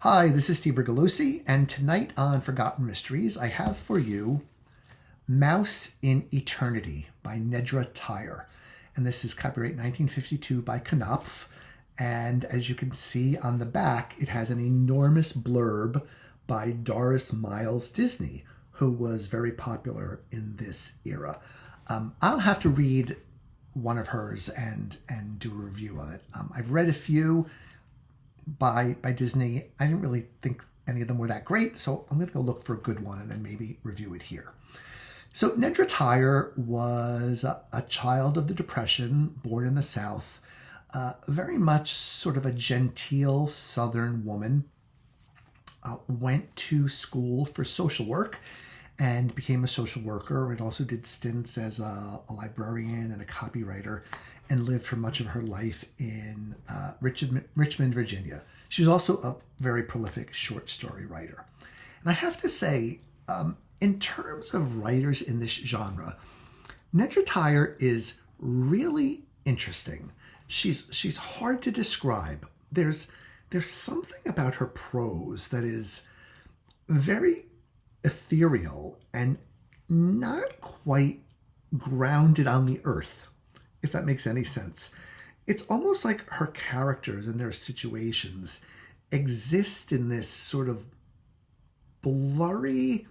Hi, this is Steve Rigolosi, and tonight on Forgotten Mysteries, I have for you Mouse in Eternity by Nedra Tyre. And this is copyright 1952 by Knopf. And as you can see on the back, it has an enormous blurb by Doris Miles Disney, who was very popular in this era. I'll have to read one of hers and do a review of it. I've read a few by Disney. I didn't really think any of them were that great, so I'm going to go look for a good one and then maybe review it here. So Nedra Tyre was a child of the Depression, born in the South, very much sort of a genteel Southern woman, went to school for social work and became a social worker, and also did stints as a librarian and a copywriter, and lived for much of her life in Richmond, Virginia. She was also a very prolific short story writer. And I have to say, in terms of writers in this genre, Nedra Tyre is really interesting. She's hard to describe. There's something about her prose that is very ethereal and not quite grounded on the earth, if that makes any sense. It's almost like her characters and their situations exist in this sort of blurry,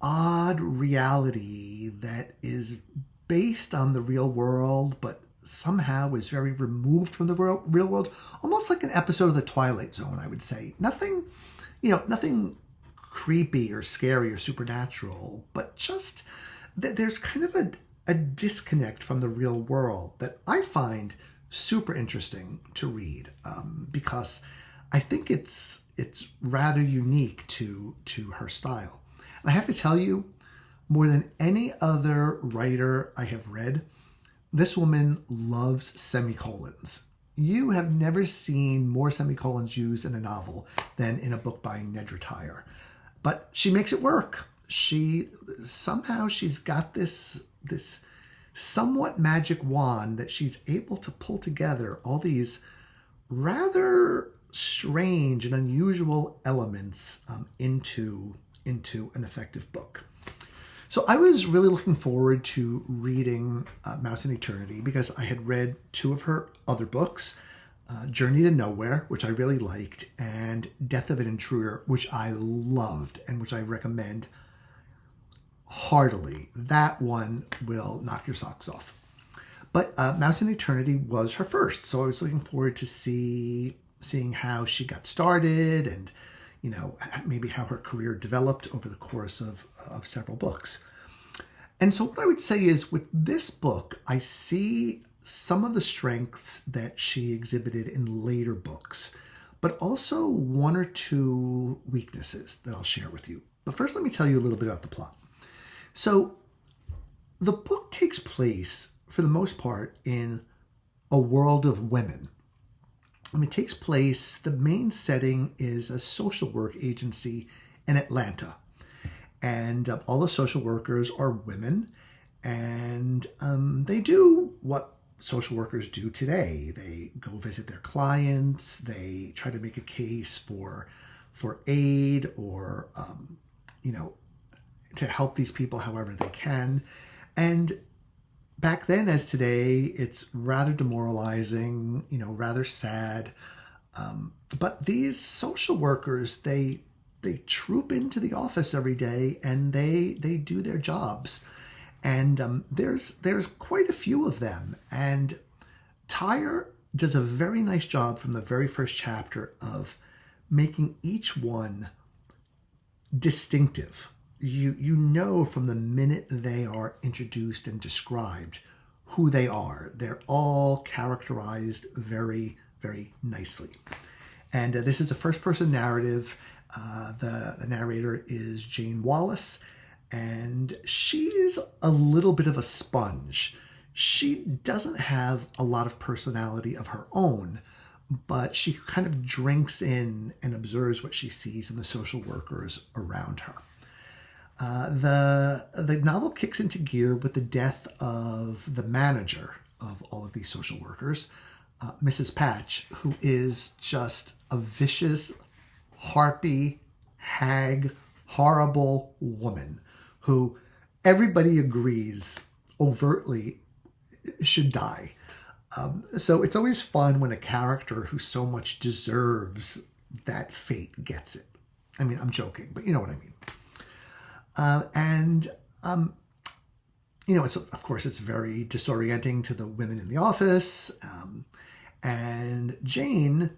odd reality that is based on the real world, but somehow is very removed from the real world, almost like an episode of The Twilight Zone, I would say. Nothing creepy or scary or supernatural, but just there's kind of a disconnect from the real world that I find super interesting to read, because I think it's rather unique to her style. And I have to tell you, more than any other writer I have read, this woman loves semicolons. You have never seen more semicolons used in a novel than in a book by Nedra Tyre. But she makes it work. She's got this somewhat magic wand that she's able to pull together all these rather strange and unusual elements into an effective book. So I was really looking forward to reading Mouse in Eternity because I had read two of her other books, Journey to Nowhere, which I really liked, and Death of an Intruder, which I loved and which I recommend heartily. That one will knock your socks off. But Mouse in Eternity was her first, so I was looking forward to seeing how she got started and, maybe how her career developed over the course of several books. And so what I would say is with this book, I see some of the strengths that she exhibited in later books, but also one or two weaknesses that I'll share with you. But first, let me tell you a little bit about the plot. So the book takes place, for the most part, in a world of women. It takes place, the main setting is a social work agency in Atlanta. And all the social workers are women, and they do what social workers do today. They go visit their clients, they try to make a case for aid or, to help these people however they can. And back then, as today, it's rather demoralizing, rather sad. But these social workers, they troop into the office every day and they do their jobs. And there's quite a few of them. And Tyre does a very nice job from the very first chapter of making each one distinctive. You know from the minute they are introduced and described who they are. They're all characterized very, very nicely. And this is a first-person narrative. The narrator is Jane Wallace, and she's a little bit of a sponge. She doesn't have a lot of personality of her own, but she kind of drinks in and observes what she sees in the social workers around her. The novel kicks into gear with the death of the manager of all of these social workers, Mrs. Patch, who is just a vicious, harpy, hag, horrible woman who everybody agrees overtly should die. So it's always fun when a character who so much deserves that fate gets it. I mean, I'm joking, but you know what I mean. It's, of course, it's very disorienting to the women in the office. And Jane,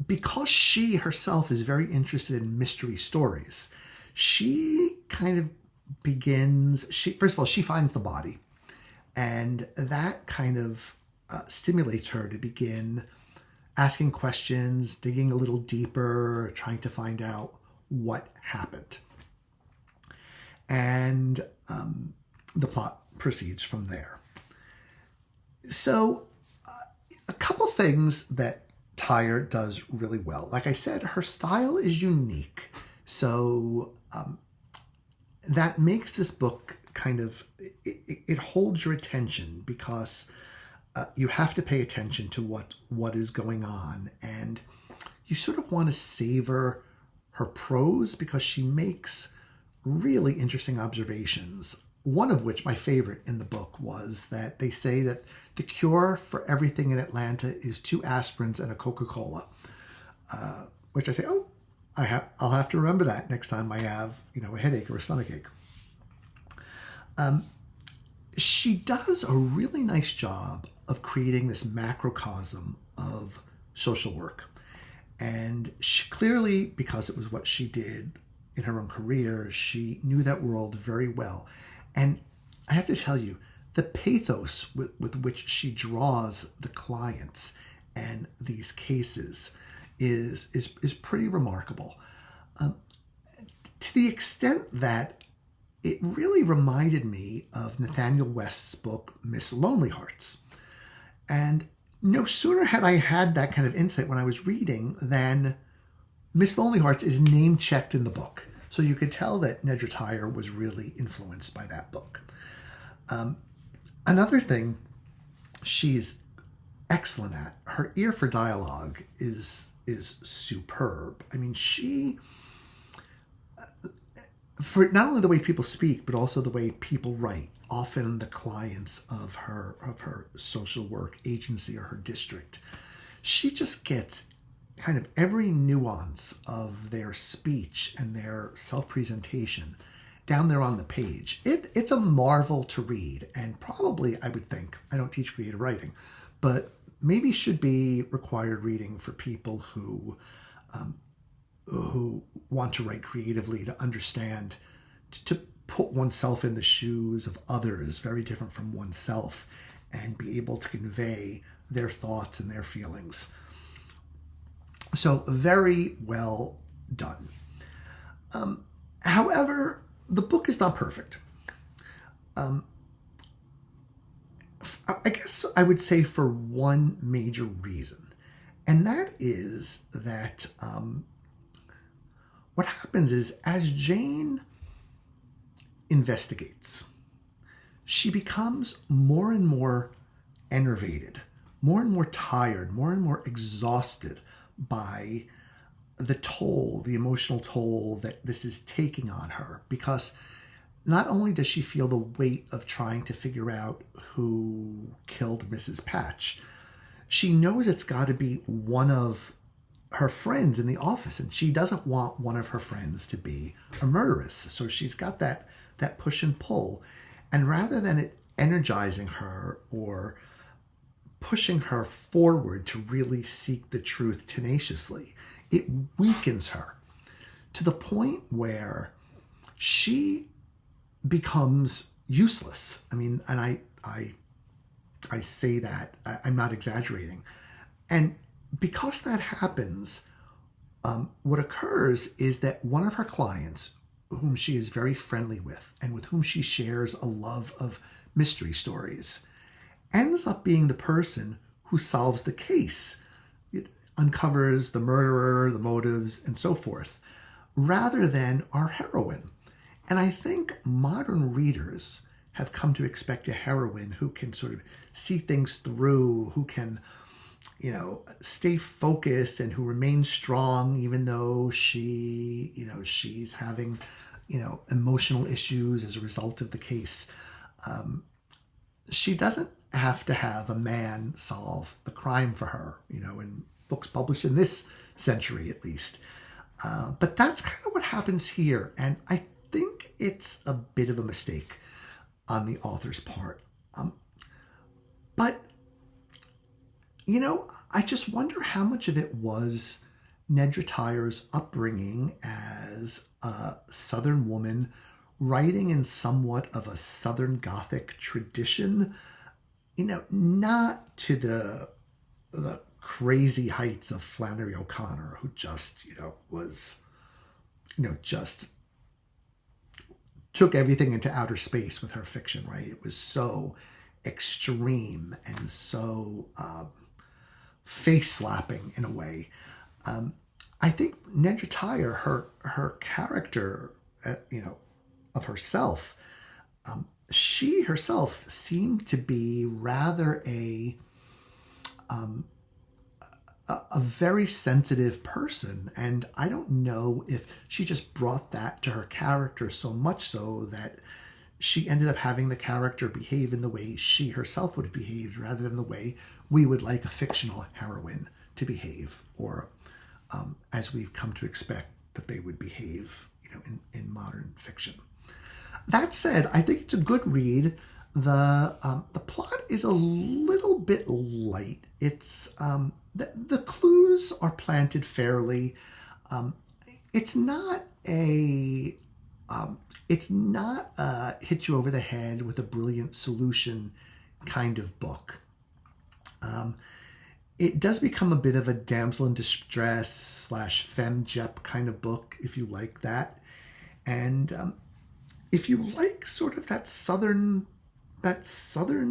because she herself is very interested in mystery stories, she kind of begins, first of all, she finds the body. And that kind of stimulates her to begin asking questions, digging a little deeper, trying to find out what happened. And the plot proceeds from there. So a couple things that Tyre does really well. Like I said, her style is unique. So that makes this book kind of, it holds your attention because you have to pay attention to what is going on. And you sort of want to savor her prose because she makes really interesting observations. One of which, my favorite in the book, was that they say that the cure for everything in Atlanta is 2 aspirins and a Coca-Cola. Which I say, oh, I'll have to remember that next time I have, a headache or a stomachache. She does a really nice job of creating this macrocosm of social work. And she clearly, because it was what she did in her own career, she knew that world very well. And I have to tell you, the pathos with which she draws the clients and these cases is pretty remarkable. To the extent that it really reminded me of Nathaniel West's book, Miss Lonely Hearts. And no sooner had I had that kind of insight when I was reading than Miss Lonely Hearts is name-checked in the book. So you could tell that Nedra Tyre was really influenced by that book. Another thing she's excellent at, her ear for dialogue is superb. I mean, she, for not only the way people speak, but also the way people write, often the clients of her social work agency or her district, she just gets kind of every nuance of their speech and their self-presentation down there on the page. It's a marvel to read, and probably, I would think, I don't teach creative writing, but maybe should be required reading for people who want to write creatively, to understand, to put oneself in the shoes of others, very different from oneself, and be able to convey their thoughts and their feelings. So very well done. However, the book is not perfect. I guess I would say for one major reason, and that is that what happens is, as Jane investigates, she becomes more and more enervated, more and more tired, more and more exhausted by the emotional toll that this is taking on her, because not only does she feel the weight of trying to figure out who killed Mrs. Patch, she knows it's got to be one of her friends in the office, and she doesn't want one of her friends to be a murderess. So she's got that push and pull. And rather than it energizing her or pushing her forward to really seek the truth tenaciously, it weakens her to the point where she becomes useless. I mean, and I say that, I'm not exaggerating. And because that happens, what occurs is that one of her clients, whom she is very friendly with and with whom she shares a love of mystery stories, ends up being the person who solves the case. It uncovers the murderer, the motives, and so forth, rather than our heroine. And I think modern readers have come to expect a heroine who can sort of see things through, who can stay focused and who remains strong, even though she's having, emotional issues as a result of the case. She doesn't have to have a man solve the crime for her, in books published in this century at least. But that's kind of what happens here. And I think it's a bit of a mistake on the author's part. But I just wonder how much of it was Nedra Tyre's upbringing as a Southern woman writing in somewhat of a Southern Gothic tradition, not to the crazy heights of Flannery O'Connor, who just, was, just took everything into outer space with her fiction, right? It was so extreme and so face-slapping in a way. I think Nedra Tyre, her character, of herself, she herself seemed to be rather a very sensitive person, and I don't know if she just brought that to her character so much so that she ended up having the character behave in the way she herself would have behaved rather than the way we would like a fictional heroine to behave, or as we've come to expect that they would behave, in modern fiction. That said, I think it's a good read. The plot is a little bit light. It's the clues are planted fairly. It's not a hit you over the head with a brilliant solution kind of book. It does become a bit of a damsel in distress / femjep kind of book, if you like that. And if you like sort of that southern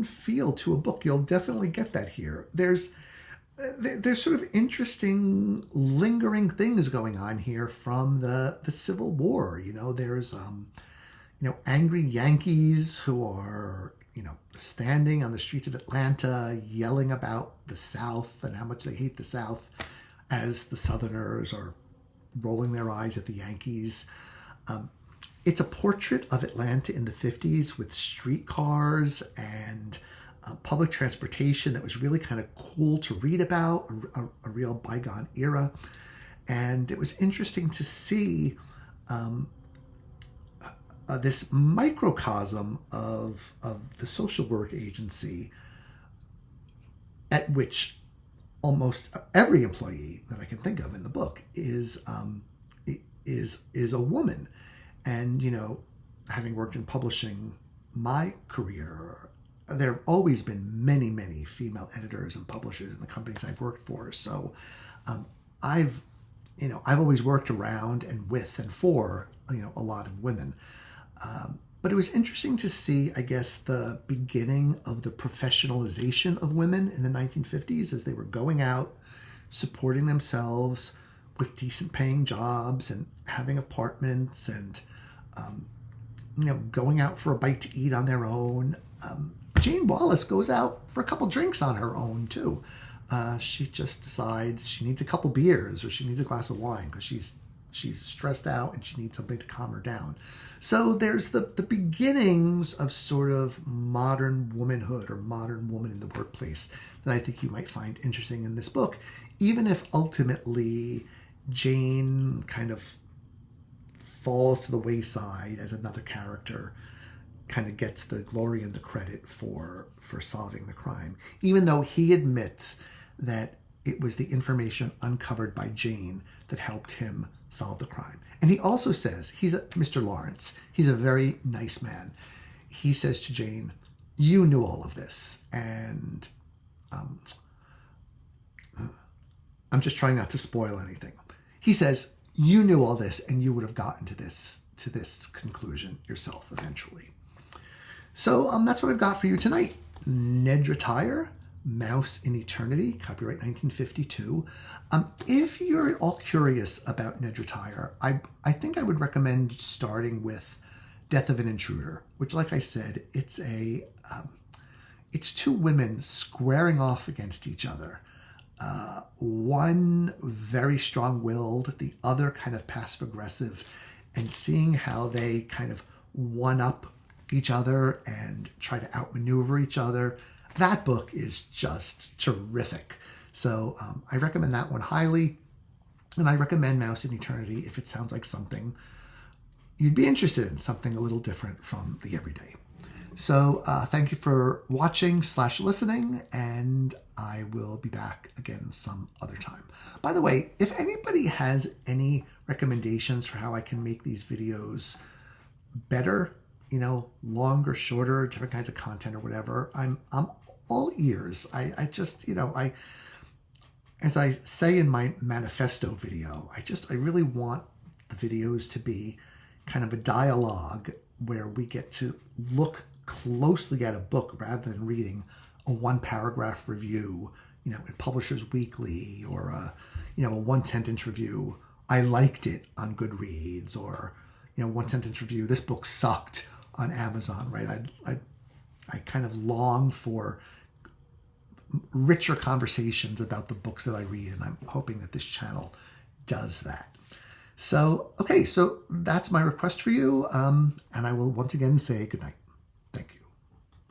feel to a book, you'll definitely get that here. There's sort of interesting lingering things going on here from the Civil War. There's angry Yankees who are standing on the streets of Atlanta yelling about the South and how much they hate the South, as the Southerners are rolling their eyes at the Yankees. It's a portrait of Atlanta in the 50s with streetcars and public transportation that was really kind of cool to read about, a real bygone era. And it was interesting to see this microcosm of the social work agency, at which almost every employee that I can think of in the book is a woman. And, having worked in publishing my career, there have always been many, many female editors and publishers in the companies I've worked for. So I've always worked around and with and for, a lot of women. But it was interesting to see, I guess, the beginning of the professionalization of women in the 1950s as they were going out, supporting themselves with decent paying jobs and having apartments and, going out for a bite to eat on their own. Jane Wallace goes out for a couple drinks on her own too. She just decides she needs a couple beers or she needs a glass of wine because she's stressed out and she needs something to calm her down. So there's the beginnings of sort of modern womanhood or modern woman in the workplace that I think you might find interesting in this book, even if ultimately Jane kind of falls to the wayside as another character kind of gets the glory and the credit for solving the crime, even though he admits that it was the information uncovered by Jane that helped him solve the crime. And he also says, Mr. Lawrence, he's a very nice man. He says to Jane, you knew all of this. And I'm just trying not to spoil anything. He says, you knew all this and you would have gotten to this conclusion yourself eventually. So that's what I've got for you tonight. Nedra Tyre, Mouse in Eternity, copyright 1952. If you're at all curious about Nedra Tyre, I think I would recommend starting with Death of an Intruder, which, like I said, it's two women squaring off against each other. One very strong-willed, the other kind of passive-aggressive, and seeing how they kind of one-up each other and try to outmaneuver each other. That book is just terrific. So I recommend that one highly. And I recommend Mouse in Eternity if it sounds like something you'd be interested in, something a little different from the everyday. So thank you for watching/listening, and I will be back again some other time. By the way, if anybody has any recommendations for how I can make these videos better, longer, shorter, different kinds of content or whatever, I'm all ears. I just, as I say in my manifesto video, I really want the videos to be kind of a dialogue where we get to look closely at a book rather than reading a one-paragraph review, in Publishers Weekly, or a one-sentence review. I liked it on Goodreads, or one-sentence review. This book sucked on Amazon, right? I kind of long for richer conversations about the books that I read, and I'm hoping that this channel does that. So, okay, so that's my request for you, and I will once again say good night.